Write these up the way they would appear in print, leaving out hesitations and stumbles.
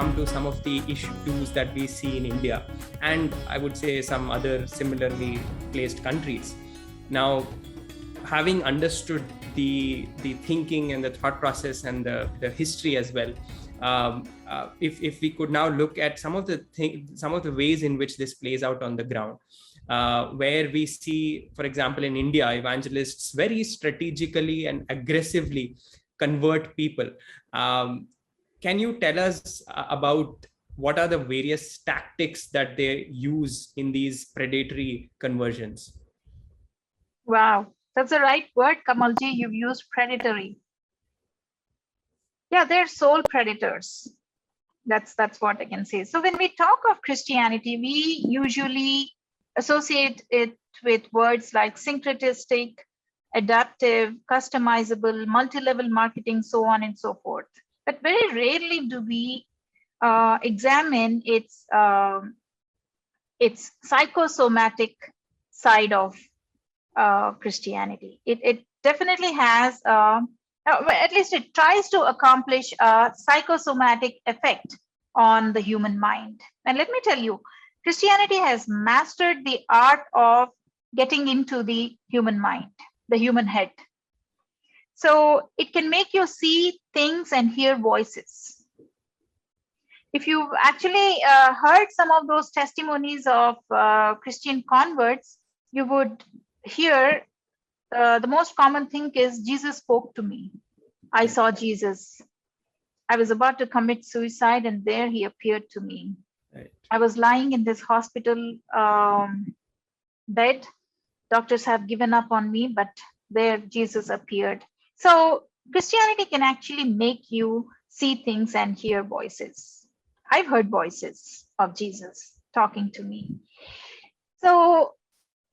come to some of the issues that we see in India, and I would say some other similarly placed countries. Now, having understood the thinking and the thought process and the history as well, if we could now look at some of the ways in which this plays out on the ground, where we see, for example, in India, evangelists very strategically and aggressively convert people. Can you tell us about what are the various tactics that they use in these predatory conversions? Wow, that's the right word, Kamalji. You've used predatory. Yeah, they're soul predators. That's what I can say. So when we talk of Christianity, we usually associate it with words like syncretistic, adaptive, customizable, multi-level marketing, so on and so forth. But very rarely do we examine its psychosomatic side of Christianity. It definitely has, at least it tries to accomplish a psychosomatic effect on the human mind. And let me tell you, Christianity has mastered the art of getting into the human mind, the human head. So it can make you see things and hear voices. If you've actually heard some of those testimonies of Christian converts, you would hear the most common thing is, Jesus spoke to me. I saw Jesus. I was about to commit suicide and there he appeared to me. Right. I was lying in this hospital bed. Doctors have given up on me, but there Jesus appeared. So Christianity can actually make you see things and hear voices. I've heard voices of Jesus talking to me. So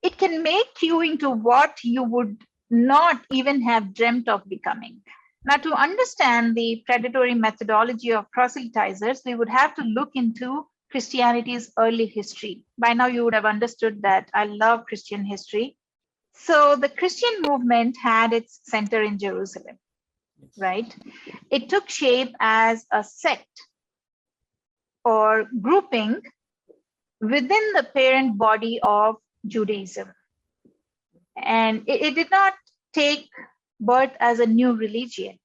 it can make you into what you would not even have dreamt of becoming. Now, to understand the predatory methodology of proselytizers, we would have to look into Christianity's early history. By now, you would have understood that I love Christian history. So the Christian movement had its center in Jerusalem, right? It took shape as a sect or grouping within the parent body of Judaism. And it did not take birth as a new religion.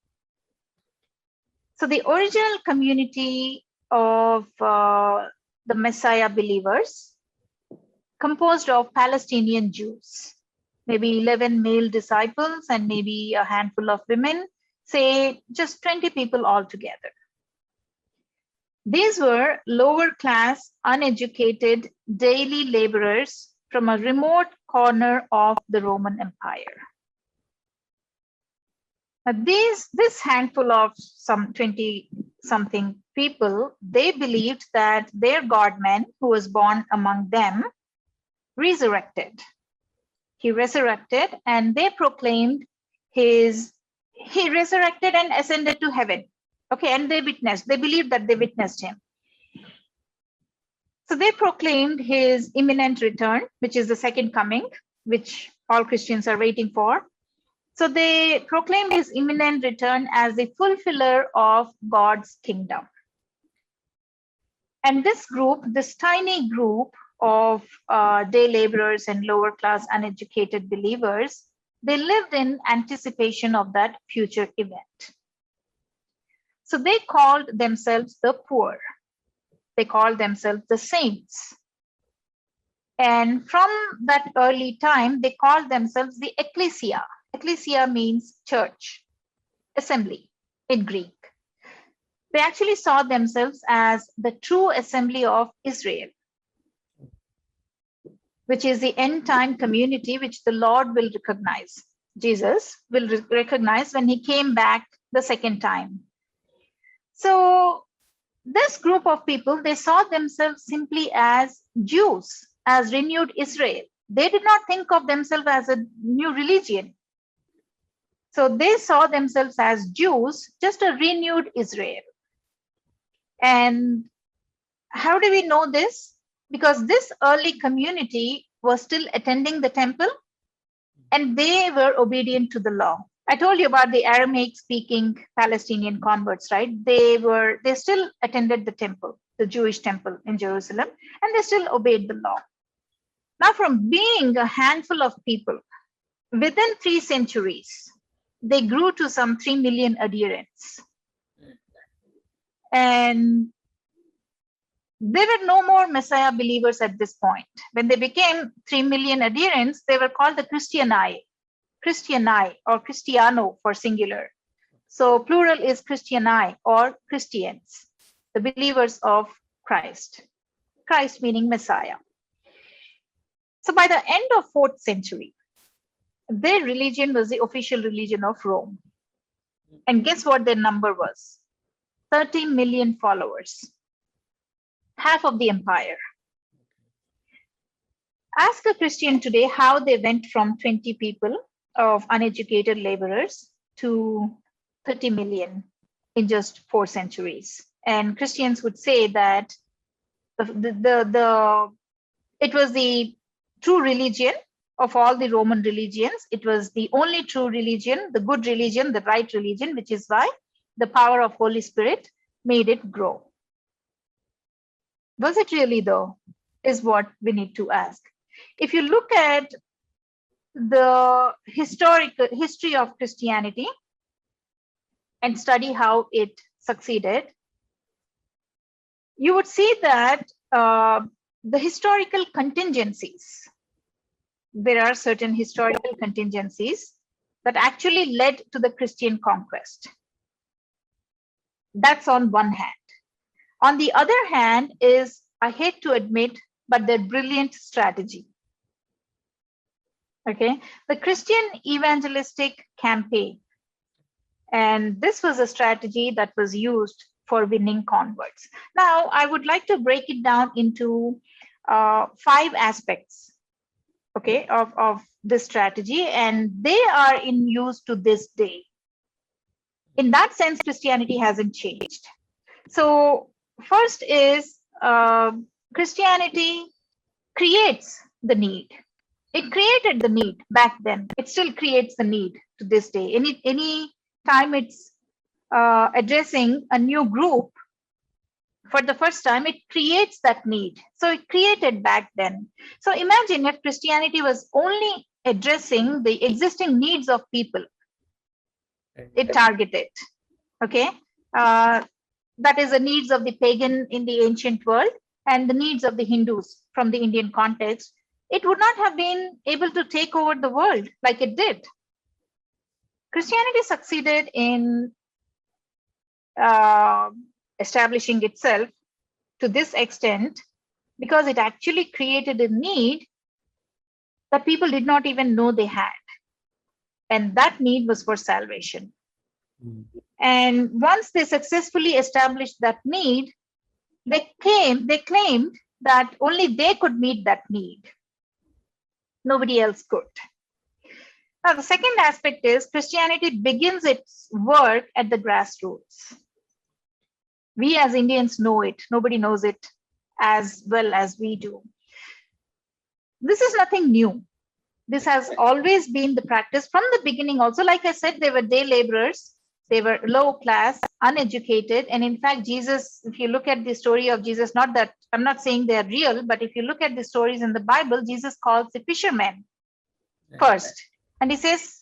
So the original community of the Messiah believers, composed of Palestinian Jews, maybe 11 male disciples and maybe a handful of women, say just 20 people altogether. These were lower class, uneducated, daily laborers from a remote corner of the Roman Empire. Now this handful of some 20-something people, they believed that their God-man, who was born among them, resurrected. He resurrected and they proclaimed he resurrected and ascended to heaven. Okay, and they believed that they witnessed him. So they proclaimed his imminent return, which is the second coming, which all Christians are waiting for. So they proclaimed his imminent return as the fulfiller of God's kingdom. And this group, this tiny group of day laborers and lower class uneducated believers, they lived in anticipation of that future event. So they called themselves the poor. They called themselves the saints. And from that early time, they called themselves the ecclesia. Ecclesia means church, assembly in Greek. They actually saw themselves as the true assembly of Israel, which is the end time community which the Lord will recognize. Jesus will recognize when he came back the second time. So this group of people, they saw themselves simply as Jews, as renewed Israel. They did not think of themselves as a new religion. So they saw themselves as Jews, just a renewed Israel. And how do we know this? Because this early community was still attending the temple and they were obedient to the law. I told you about the Aramaic speaking Palestinian converts, right? They still attended the temple, the Jewish temple in Jerusalem, and they still obeyed the law. Now, from being a handful of people, within 3 centuries, they grew to some 3 million adherents. And there were no more Messiah believers at this point. When they became 3 million adherents, they were called the Christiani or Cristiano for singular. So plural is Christiani or Christians, the believers of Christ. Christ meaning Messiah. So by the end of 4th century, their religion was the official religion of Rome. And guess what their number was? 30 million followers, half of the empire. Ask a Christian today how they went from 20 people of uneducated laborers to 30 million in just 4 centuries. And Christians would say that it was the true religion of all the Roman religions. It was the only true religion, the good religion, the right religion, which is why the power of Holy Spirit made it grow. Was it really though, is what we need to ask. If you look at the history of Christianity and study how it succeeded, you would see that the historical contingencies, there are certain historical contingencies that actually led to the Christian conquest. That's on one hand. On the other hand is, I hate to admit, but their brilliant strategy. Okay, the Christian evangelistic campaign. And this was a strategy that was used for winning converts. Now, I would like to break it down into 5 aspects, okay, of this strategy, and they are in use to this day. In that sense, Christianity hasn't changed. So first is Christianity creates the need. It created the need back then. It still creates the need to this day. Any time it's addressing a new group for the first time, it creates that need. So it created back then. So imagine if Christianity was only addressing the existing needs of people. It targeted, okay? That is the needs of the pagan in the ancient world and the needs of the Hindus from the Indian context. It would not have been able to take over the world like it did. Christianity succeeded in establishing itself to this extent because it actually created a need that people did not even know they had. And that need was for salvation. And once they successfully established that need, they claimed that only they could meet that need. Nobody else could. Now, the second aspect is Christianity begins its work at the grassroots. We as Indians know it. Nobody knows it as well as we do. This is nothing new. This has always been the practice from the beginning. Also, like I said, they were day laborers. They were low class, uneducated. And in fact, Jesus, if you look at the story of Jesus, not that I'm not saying they're real, but if you look at the stories in the Bible, Jesus calls the fishermen first. And he says,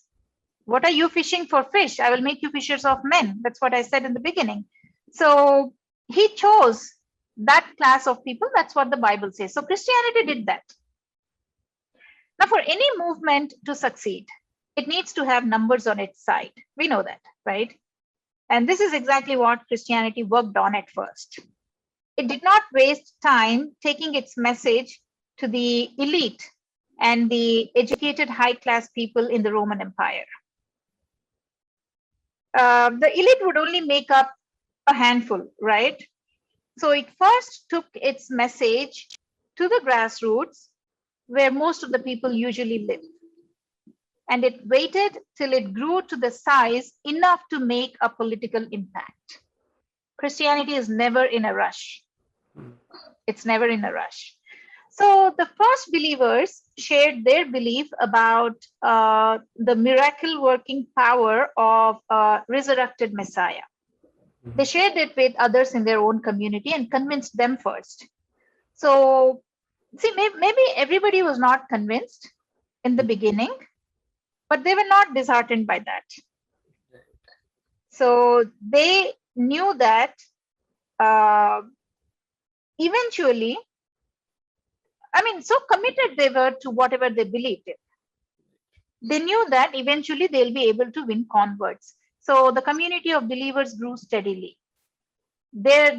what are you fishing for fish? I will make you fishers of men. That's what I said in the beginning. So he chose that class of people. That's what the Bible says. So Christianity did that. Now, for any movement to succeed, it needs to have numbers on its side. We know that, right? And this is exactly what Christianity worked on at first. It did not waste time taking its message to the elite and the educated high-class people in the Roman Empire. The elite would only make up a handful, right? So it first took its message to the grassroots where most of the people usually live. And it waited till it grew to the size enough to make a political impact. Christianity is never in a rush. It's never in a rush. So the first believers shared their belief about the miracle working power of a resurrected Messiah. They shared it with others in their own community and convinced them first. So, see, maybe everybody was not convinced in the beginning, but they were not disheartened by that. So they knew that eventually, I mean, so committed they were to whatever they believed in. They knew that eventually they'll be able to win converts. So the community of believers grew steadily. Their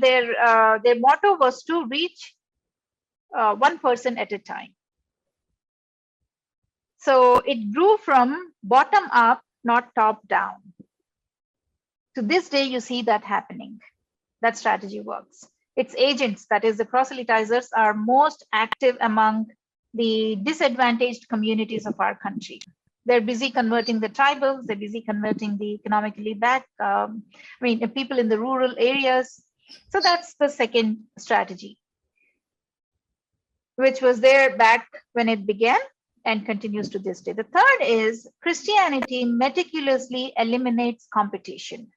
motto was to reach one person at a time. So it grew from bottom up, not top down. To this day, you see that happening. That strategy works. Its agents, that is the proselytizers, are most active among the disadvantaged communities of our country. They're busy converting the tribals, they're busy converting the economically back, people in the rural areas. So that's the second strategy, which was there back when it began and continues to this day. The third is Christianity meticulously eliminates competition.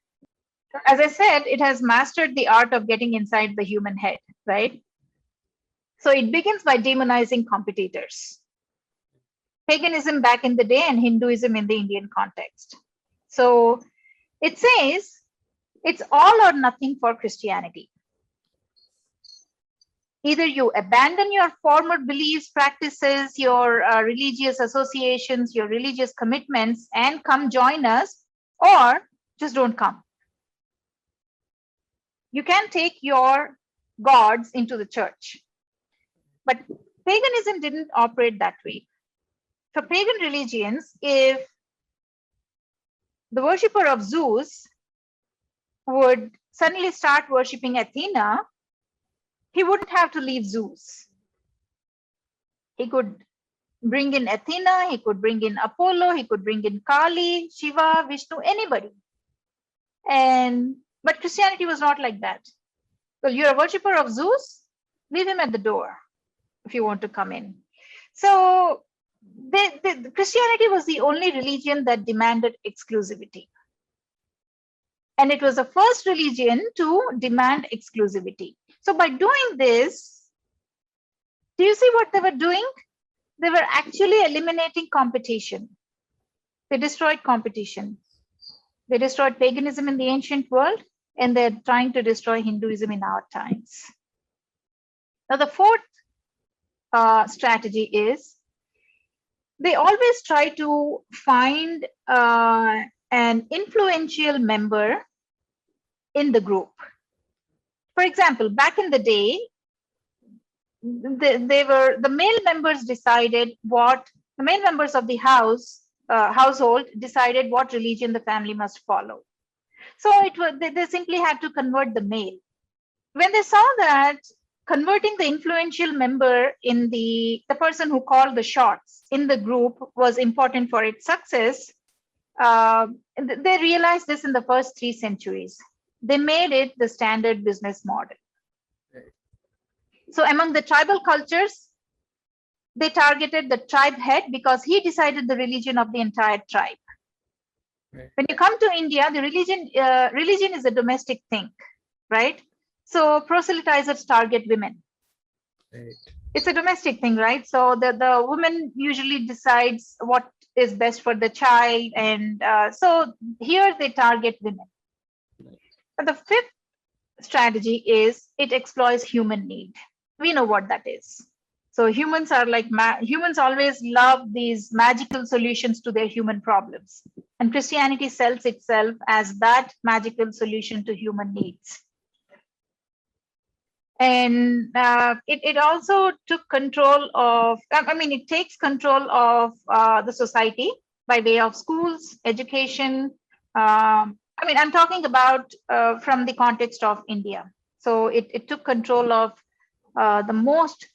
As I said, it has mastered the art of getting inside the human head, right? So it begins by demonizing competitors. Paganism back in the day and Hinduism in the Indian context. So it says it's all or nothing for Christianity. Either you abandon your former beliefs, practices, your religious associations, your religious commitments, and come join us, or just don't come. You can take your gods into the church. But paganism didn't operate that way. For pagan religions, if the worshipper of Zeus would suddenly start worshipping Athena, he wouldn't have to leave Zeus. He could bring in Athena, he could bring in Apollo, he could bring in Kali, Shiva, Vishnu, anybody. But Christianity was not like that. Well, you're a worshipper of Zeus, leave him at the door if you want to come in. So Christianity was the only religion that demanded exclusivity. And it was the first religion to demand exclusivity. So by doing this, do you see what they were doing? They were actually eliminating competition. They destroyed competition. They destroyed paganism in the ancient world, and they're trying to destroy Hinduism in our times. Now, the fourth strategy is they always try to find an influential member in the group. For example, back in the day, the male members decided what the male members of the household decided what religion the family must follow. So they simply had to convert the male. When they saw that converting the influential member in the person who called the shots in the group was important for its success, they realized this in the first 3 centuries. They made it the standard business model. So among the tribal cultures, they targeted the tribe head because he decided the religion of the entire tribe. Right. When you come to India, the religion is a domestic thing, right? So proselytizers target women. Right. It's a domestic thing, right? So the woman usually decides what is best for the child. And so here they target women. Right. But the fifth strategy is it exploits human need. We know what that is. So humans are like, humans always love these magical solutions to their human problems. And Christianity sells itself as that magical solution to human needs. And it also took control of, it takes control of the society by way of schools, education. I'm talking about from the context of India. So it took control of the most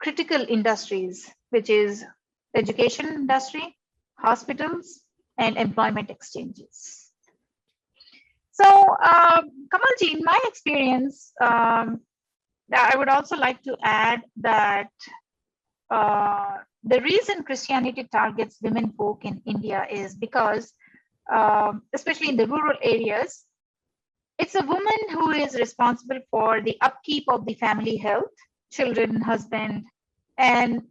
critical industries, which is education industry, hospitals, and employment exchanges. So, Kamalji, in my experience, Now, I would also like to add that the reason Christianity targets women folk in India is because, especially in the rural areas, it's a woman who is responsible for the upkeep of the family health, children, husband, and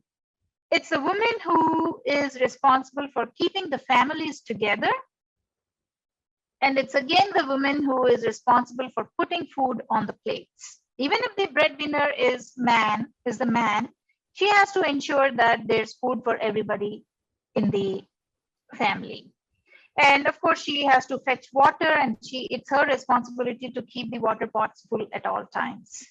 it's a woman who is responsible for keeping the families together. And it's again the woman who is responsible for putting food on the plates. Even if the breadwinner is the man, she has to ensure that there's food for everybody in the family. And of course, she has to fetch water, and it's her responsibility to keep the water pots full at all times.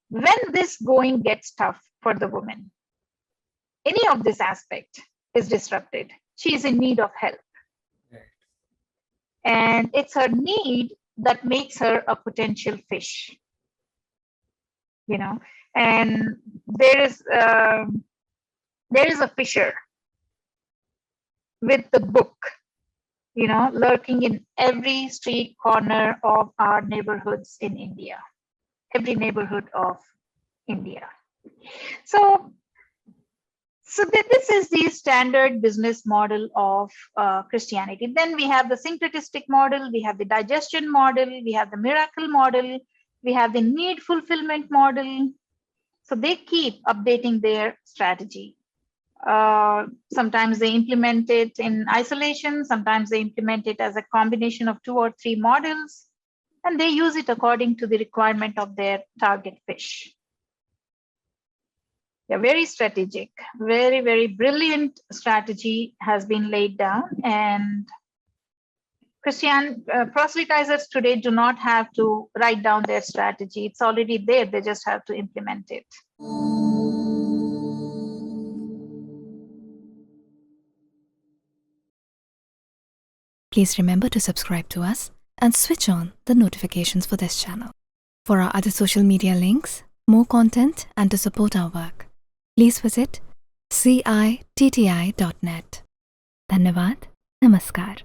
When this going gets tough for the woman, any of this aspect is disrupted. She is in need of help. And it's her need that makes her a potential fish. And there is a fisher with the book, lurking in every street corner of our neighborhoods in India, every neighborhood of India. So this is the standard business model of Christianity. Then we have the syncretistic model, we have the digestion model, we have the miracle model, we have the need fulfillment model. So they keep updating their strategy. Sometimes they implement it in isolation, sometimes they implement it as a combination of 2 or 3 models, and they use it according to the requirement of their target fish. Yeah, very strategic, very, very brilliant strategy has been laid down, and proselytizers today do not have to write down their strategy. It's already there. They just have to implement it. Please remember to subscribe to us and switch on the notifications for this channel. For our other social media links, more content, and to support our work, please visit citti.net. Dhanyavad. Namaskar.